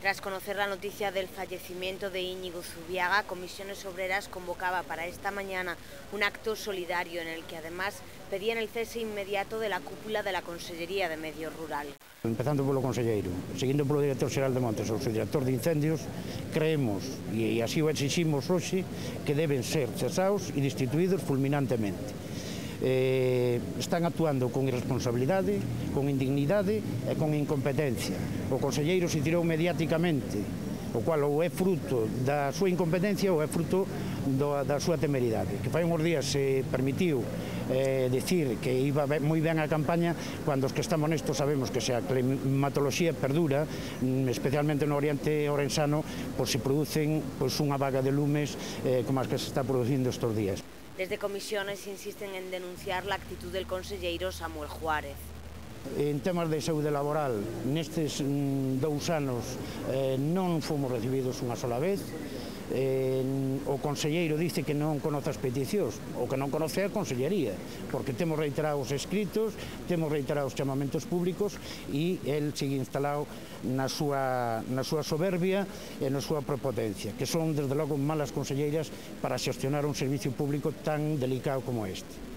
Tras conocer la noticia del fallecimiento de Íñigo Zubiaga, Comisiones Obreras convocaba para esta mañana un acto solidario en el que además pedían el cese inmediato de la cúpula de la Consellería de Medio Rural. Empezando polo conselleiro, seguindo polo director xeral de Montes, o director de incendios, creemos, e así o exiximos hoxe, que deben ser cesados e destituídos fulminantemente. Están actuando con irresponsabilidade, con indignidade e con incompetencia. O conselleiro se tirou mediáticamente, o cual ou é fruto da súa incompetencia ou é fruto da súa temeridade. Que fai uns días se permitiu decir que iba moi ben a campaña, cando os que estamos nesto sabemos que se a climatoloxía perdura, especialmente no Oriente Orensano, se producen unha vaga de lumes como as que se está producindo estes días. Desde Comisiones insisten en denunciar la actitud del conselleiro Samuel Juárez. En temas de saúde laboral, nestes 2 anos non fomos recibidos unha sola vez. O conselleiro dice que non conoce as peticións, o que non conoce a Consellería, porque temos reiterados escritos, temos reiterados chamamentos públicos e el sigue instalado na súa soberbia e na súa prepotencia, que son, desde logo, malas conselleiras para xestionar un servicio público tan delicado como este.